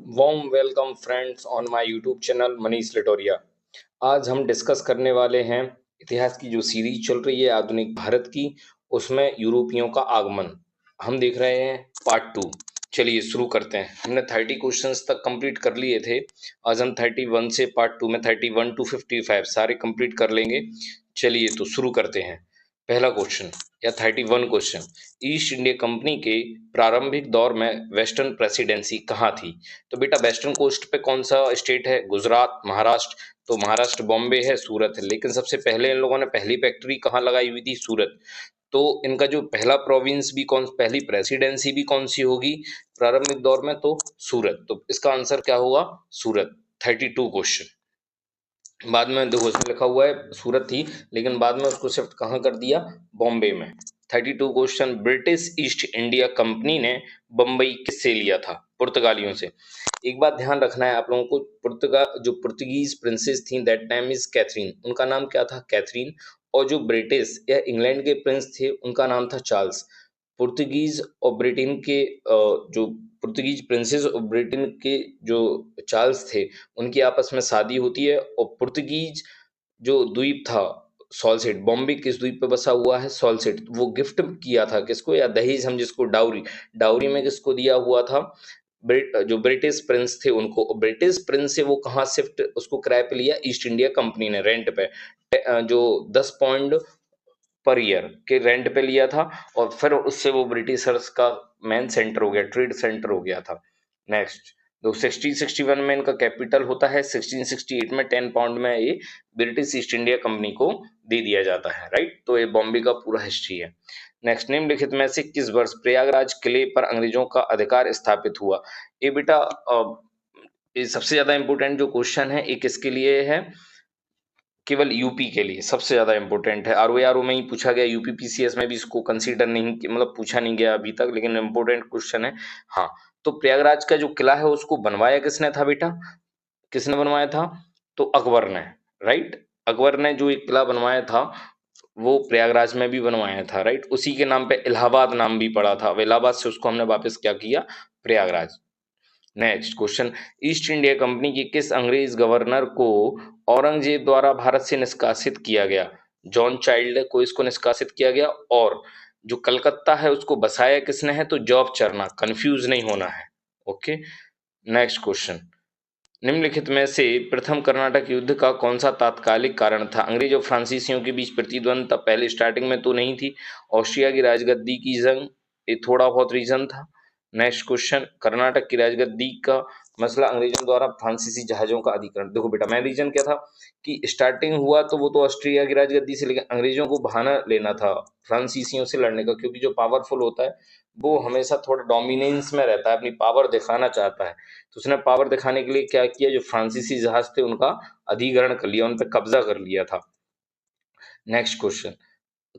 Warm welcome friends on my YouTube channel Manish Litoria. आज हम discuss करने वाले हैं इतिहास की जो सीरीज चल रही है आधुनिक भारत की, उसमें यूरोपियों का आगमन। हम देख रहे हैं पार्ट 2। चलिए शुरू करते हैं। हमने 30 क्वेश्चंस तक कंप्लीट कर लिए थे। आज हम 31 से पार्ट 2 में 31 टू 55 सारे कंप्लीट कर लेंगे। चलिए तो शुरू करते हैं। पहला क्वेश्चन या 31 क्वेश्चन, ईस्ट इंडिया कंपनी के प्रारंभिक दौर में वेस्टर्न प्रेसिडेंसी कहाँ थी? तो बेटा वेस्टर्न कोस्ट पे कौन सा स्टेट है? गुजरात, महाराष्ट्र। तो महाराष्ट्र बॉम्बे है, सूरत है। लेकिन सबसे पहले इन लोगों ने पहली फैक्ट्री कहाँ लगाई हुई थी? सूरत। तो इनका जो पहला प्रोविंस भी कौन, पहली प्रेसिडेंसी भी कौन सी होगी प्रारंभिक दौर में? तो सूरत। तो इसका आंसर क्या होगा? सूरत। 32 क्वेश्चन। बाद में देखो इसमें लिखा हुआ है सूरत थी, लेकिन बाद में उसको शिफ्ट कहाँ कर दिया? बॉम्बे में। 32 question, British east India company ने बम्बई किससे लिया था? पुर्तगालियों से। एक बात ध्यान रखना है आप लोगों को, जो पुर्तगीज प्रिंसेस थी दैट टाइम इज कैथरीन, उनका नाम क्या था? कैथरीन। और जो ब्रिटिश या इंग्लैंड के प्रिंस थे उनका नाम था चार्ल्स। पुर्तगीज और ब्रिटेन के जो पुर्तगीज प्रिंसेस और ब्रिटेन के जो चार्ल्स थे, उनकी आपस में शादी होती है। और पुर्तगीज जो द्वीप था सॉल्सेट, बॉम्बे किस द्वीप पे बसा हुआ है? सॉल्सेट। वो गिफ्ट किया था किसको, या दहेज हम जिसको डाउरी, डाउरी में किसको दिया हुआ था? जो ब्रिटिश प्रिंस थे उनको। ब्रिटिश प्रिंस से वो कहाँ शिफ्ट, उसको किराए पे लिया? ईस्ट इंडिया कंपनी ने रेंट पे, जो 10 पाउंड पर ईयर के रेंट पे लिया था। और फिर उससे वो ब्रिटिशर्स का मेन सेंटर हो गया, ट्रेड सेंटर हो गया था। नेक्स्ट, तो 1661 में इनका कैपिटल होता है, 1668 में 10 पाउंड में ये ब्रिटिश ईस्ट इंडिया कंपनी को दे दिया जाता है। राइट, तो ये बॉम्बे का पूरा हिस्ट्री है। नेक्स्ट, निम्नलिखित में से किस वर्ष प्रयागराज किले पर अंग्रेजों का अधिकार स्थापित हुआ? ये बेटा ये सबसे ज्यादा इंपोर्टेंट जो क्वेश्चन है, ये किसके लिए है? केवल यूपी के लिए सबसे ज्यादा इंपॉर्टेंट है। आरओ में ही पूछा गया, यूपी पीसीएस में भी इसको कंसीडर नहीं, मतलब पूछा नहीं गया अभी तक, लेकिन इंपॉर्टेंट क्वेश्चन है। हाँ, तो प्रयागराज का जो किला है उसको बनवाया किसने था बेटा? किसने बनवाया था? तो अकबर ने। राइट, अकबर ने जो एक किला बनवाया था वो प्रयागराज में भी बनवाया था। राइट, उसी के नाम पे इलाहाबाद नाम भी पड़ा था। अब इलाहाबाद से उसको हमने वापस क्या किया? Prayagraj. Next question, east India company के किस अंग्रेज गवर्नर को औरंगजेब द्वारा भारत से निष्कासित किया गया? जॉन चाइल्ड को इसको निष्कासित किया गया। और जो कलकत्ता है उसको बसाया किसने है? तो जॉब चरना, कंफ्यूज नहीं होना है। ओके। नेक्स्ट क्वेश्चन, निम्नलिखित में से प्रथम कर्नाटक युद्ध का कौन सा तात्कालिक कारण था? अंग्रेज और फ्रांसीसियों के बीच प्रतिद्वंदता पहले स्टार्टिंग में तो नहीं थी। ऑस्ट्रिया की राजगद्दी की जंग, ये थोड़ा बहुत रीजन था। नेक्स्ट क्वेश्चन, कर्नाटक की राजगद्दी का मसला अंग्रेजों द्वारा फ्रांसीसी जहाजों का अधिग्रहण। देखो बेटा, मैं रीजन क्या था कि स्टार्टिंग हुआ तो वो तो ऑस्ट्रिया की राजगद्दी से, लेकिन अंग्रेजों को बहाना लेना था फ्रांसीसियों से लड़ने का, क्योंकि जो पावरफुल होता है वो हमेशा थोड़ा डोमिनेंस में रहता है, अपनी पावर दिखाना चाहता है। तो उसने पावर दिखाने के लिए क्या किया? जो फ्रांसीसी जहाज थे उनका अधिग्रहण कर लिया, उन पर कब्जा कर लिया था। नेक्स्ट क्वेश्चन,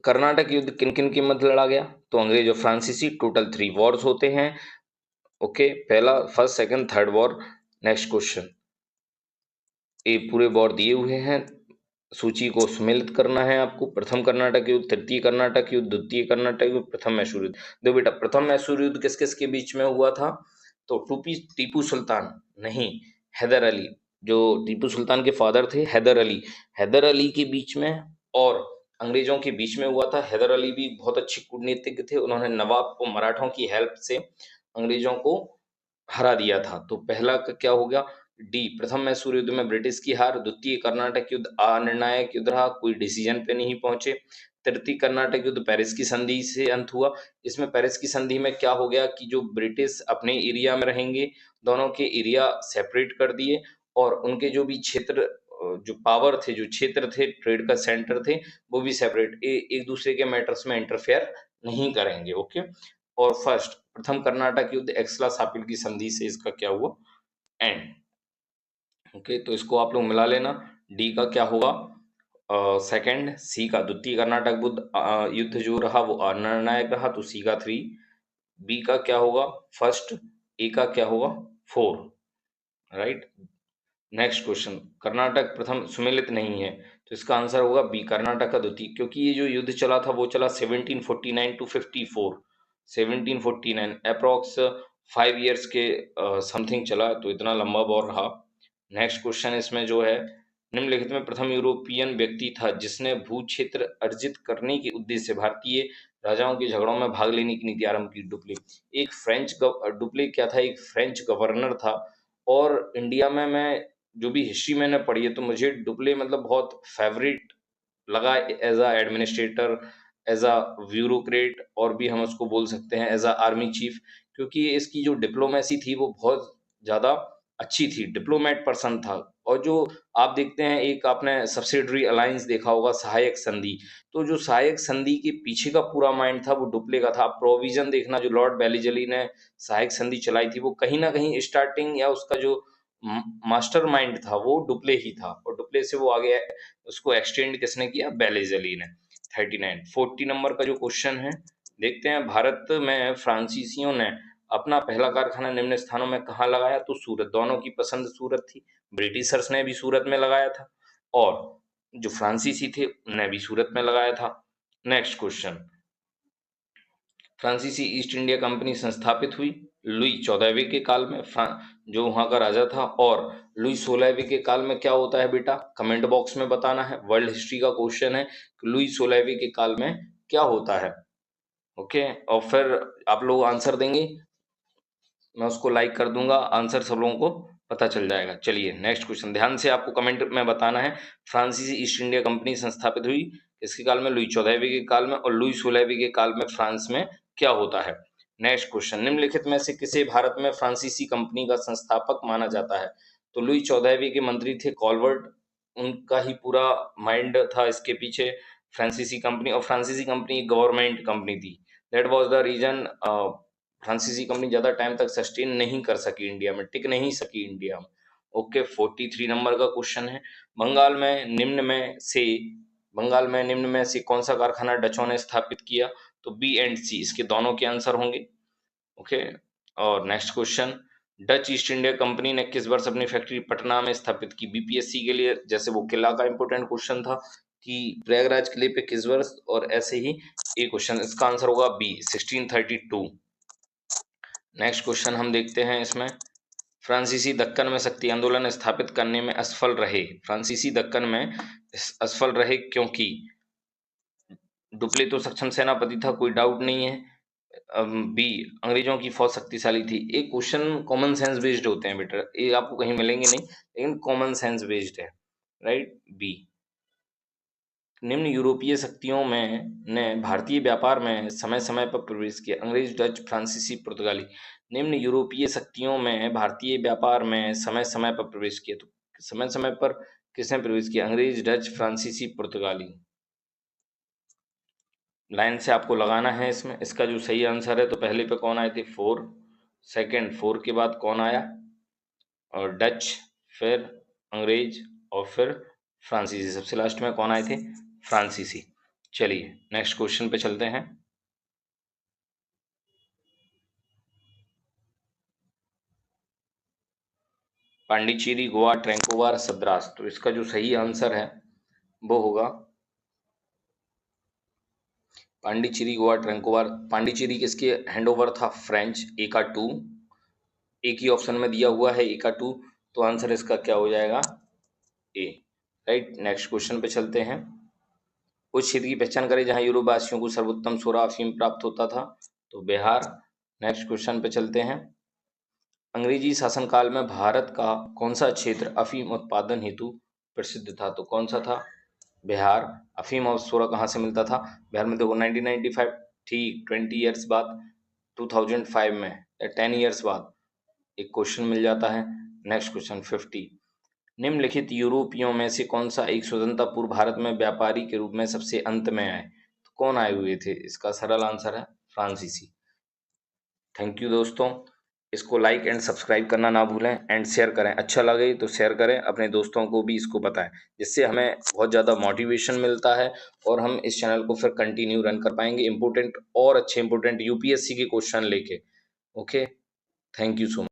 कर्नाटक युद्ध किन किन के मध्य लड़ा गया? तो अंग्रेज और फ्रांसीसी। टोटल 3 वॉर्स होते हैं। ओके, पहला, first, second, third war. Next question, ये पूरे वॉर दिए हुए हैं, सूची को सम्मिलित करना है आपको। प्रथम कर्नाटक युद्ध, तृतीय कर्नाटक युद्ध, द्वितीय कर्नाटक युद्ध, प्रथम मैसूर युद्ध। देखो बेटा, प्रथम मैसूर युद्ध किस किस के बीच में हुआ था? तो टीपू सुल्तान नहीं, हैदर अली, जो टीपू सुल्तान के फादर थे हैदर अली, हैदर अली के बीच में और अंग्रेजों के बीच में हुआ था। हैदर अली भी बहुत अच्छे कूटनीतिज्ञ थे, उन्होंने नवाब को मराठों की हेल्प से अंग्रेजों को हरा दिया था। तो पहला का क्या हो गया? डी, प्रथम मैसूर युद्ध में ब्रिटिश की हार। द्वितीय कर्नाटक युद्ध अनिर्णायक युद्ध रहा, कोई डिसीजन पे नहीं पहुंचे। तृतीय कर्नाटक युद्ध पेरिस की संधि से अंत हुआ। इसमें पेरिस की संधि में क्या हो गया कि जो ब्रिटिश अपने एरिया में रहेंगे, दोनों के एरिया सेपरेट कर दिए, और उनके जो भी क्षेत्र, जो पावर थे, जो क्षेत्र थे, ट्रेड का सेंटर थे, वो भी सेपरेट, एक दूसरे के मैटर्स में इंटरफेयर नहीं करेंगे। ओके। और फर्स्ट, प्रथम कर्नाटक युद्ध एक्सला सापिल की संधि से इसका क्या हुआ? एंड। ओके, तो इसको आप लोग मिला लेना। डी का क्या होगा? सेकंड। सी का द्वितीय कर्नाटक युद्ध जो रहा वो अनिर्णायक रहा, तो सी का 3। बी का क्या होगा? फर्स्ट। ए का क्या होगा? 4। राइट। नेक्स्ट क्वेश्चन, कर्नाटक प्रथम सुमेलित नहीं है, तो इसका आंसर होगा बी, कर्नाटक का द्वितीय, क्योंकि ये जो युद्ध चला था वो चला 1749 टू 54, 1749 अप्रोक्स 5 ईयर्स के समथिंग चला, तो इतना लंबा वॉर रहा। नेक्स्ट क्वेश्चन इसमें जो है, निम्नलिखित में प्रथम यूरोपियन व्यक्ति था जिसने भू क्षेत्र अर्जित करने के उद्देश्य से भारतीय राजाओं के झगड़ों में भाग लेने की नीति आरंभ की? डुप्ले। एक डुप्ले क्या था, एक फ्रेंच गवर्नर था। और इंडिया में मैं जो भी हिस्ट्री मैंने पढ़ी है, तो मुझे डुप्ले मतलब बहुत फेवरेट लगा as a administrator, as a bureaucrat, और भी हम उसको बोल सकते हैं एज अ आर्मी चीफ, क्योंकि इसकी जो डिप्लोमेसी थी वो बहुत ज़्यादा अच्छी थी, डिप्लोमेट पर्सन था। और जो आप देखते हैं, एक आपने सब्सिडरी अलायंस देखा होगा, सहायक संधि, तो जो सहायक संधि के पीछे का पूरा माइंड था वो डुप्ले का था। आप प्रोविजन देखना, जो लॉर्ड बेलीजली ने सहायक संधि चलाई थी, वो कहीं ना कहीं स्टार्टिंग या उसका जो मास्टर माइंड था वो डुप्ले ही था, और डुप्ले से वो आगे उसको एक्सटेंड किसने किया? बेलीजली ने। 39 40 नंबर का जो क्वेश्चन है, देखते हैं, भारत में फ्रांसीसियों ने अपना पहला कारखाना निम्न स्थानों में कहाँ लगाया? तो सूरत। दोनों की पसंद सूरत थी, ब्रिटिशर्स ने भी सूरत में लगाया था, और जो फ्रांसीसी थे उन्होंने भी सूरत में लगाया था। नेक्स्ट क्वेश्चन, फ्रांसीसी ईस्ट इंडिया कंपनी संस्थापित हुई लुई 14वें के काल में, जो वहां का राजा था। और लुई 16वें के काल में क्या होता है बेटा? कमेंट बॉक्स में बताना है। वर्ल्ड हिस्ट्री का क्वेश्चन है कि लुई 16वें के काल में क्या होता है। ओके, और फिर आप लोग आंसर देंगे, मैं उसको लाइक कर दूंगा, आंसर सब लोगों को पता चल जाएगा। चलिए नेक्स्ट क्वेश्चन, ध्यान से आपको कमेंट में बताना है। फ्रांसीसी ईस्ट इंडिया कंपनी संस्थापित हुई इसके काल में? लुई 14वें के काल में। और लुई 16वें के काल में फ्रांस में क्या होता है? नेक्स्ट क्वेश्चन, निम्नलिखित में से किसे भारत में फ्रांसीसी कंपनी का संस्थापक माना जाता है? तो लुई 14वें के मंत्री थे कॉलवर्ट, उनका ही पूरा माइंड था इसके पीछे, फ्रांसीसी कंपनी। और फ्रांसीसी कंपनी गवर्नमेंट कंपनी थी, दैट वाज द रीजन फ्रांसीसी कंपनी ज्यादा टाइम तक सस्टेन नहीं कर सकी इंडिया में, टिक नहीं सकी इंडिया में। ओके, 43 नंबर का क्वेश्चन है, बंगाल में निम्न में से कौन सा कारखाना डचों ने स्थापित किया? तो बी एंड सी, इसके दोनों के आंसर होंगे। ओके, और next question, Dutch east India company ने किस वर्ष अपनी फैक्ट्री पटना में स्थापित की? बीपीएससी के लिए जैसे वो किला का इंपॉर्टेंट क्वेश्चन था कि प्रयागराज किले पे किस वर्ष, और ऐसे ही एक क्वेश्चन, इसका आंसर होगा बी 1632। नेक्स्ट क्वेश्चन हम देखते हैं इसमें, फ्रांसीसी दक्कन में शक्ति आंदोलन स्थापित करने में असफल रहे। फ्रांसीसी दक्कन में असफल रहे क्योंकि डुप्ले तो सक्षम सेनापति था, कोई डाउट नहीं है। बी, अंग्रेजों की फौज शक्तिशाली थी। एक क्वेश्चन कॉमन सेंस बेस्ड होते हैं बेटा, ये आपको कहीं मिलेंगे नहीं, लेकिन कॉमन सेंस बेस्ड है, राइट? बी, निम्न यूरोपीय शक्तियों में ने भारतीय व्यापार में समय समय पर प्रवेश किया? अंग्रेज, डच, फ्रांसीसी, पुर्तगाली। निम्न यूरोपीय शक्तियों में भारतीय व्यापार में समय समय पर प्रवेश किया, तो समय समय पर किसने प्रवेश किया? अंग्रेज, डच, फ्रांसीसी, पुर्तगाली। लाइन से आपको लगाना है इसमें। इसका जो सही आंसर है, तो पहले पे कौन आए थे? 4, सेकंड 4 के बाद कौन आया? और डच, फिर अंग्रेज, और फिर फ्रांसीसी, सबसे लास्ट में कौन आए थे? फ्रांसीसी। चलिए नेक्स्ट क्वेश्चन पे चलते हैं। पांडिचेरी, गोवा, ट्रैंकोवार, सद्रास, तो इसका जो सही आंसर है वो होगा पांडिचेरी, गोवा, ट्रैंकोवार। पांडिचेरी किसके हैंडओवर था? फ्रेंच। ए का 2, एक ही ऑप्शन में दिया हुआ है, ए का 2, तो आंसर इसका क्या हो जाएगा? ए, राइट। नेक्स्ट क्वेश्चन पे चलते हैं, उस क्षेत्र की पहचान करें जहां यूरोपवासियों को सर्वोत्तम सोरा अफीम प्राप्त होता था? तो बिहार। नेक्स्ट क्वेश्चन पे चलते हैं, अंग्रेजी शासनकाल में भारत का कौन सा क्षेत्र अफीम उत्पादन हेतु प्रसिद्ध था? तो कौन सा था? बिहार। अफीम और सोरा कहाँ से मिलता था? बिहार में। देखो 1995, ठीक 20 ईयर्स बाद, 2005 में, या 10 ईयर्स बाद एक क्वेश्चन मिल जाता है। नेक्स्ट क्वेश्चन 50, निम्नलिखित यूरोपियों में से कौन सा एक स्वतंत्रता पूर्व भारत में व्यापारी के रूप में सबसे अंत में आए? तो कौन आए हुए थे? इसका सरल आंसर है फ्रांसीसी। थैंक यू दोस्तों, इसको लाइक एंड सब्सक्राइब करना ना भूलें, एंड शेयर करें। अच्छा लगे तो शेयर करें, अपने दोस्तों को भी इसको बताएं, जिससे हमें बहुत ज़्यादा मोटिवेशन मिलता है, और हम इस चैनल को फिर कंटिन्यू रन कर पाएंगे, इंपॉर्टेंट और अच्छे इंपॉर्टेंट यूपीएससी के क्वेश्चन लेके। Okay, thank you so much.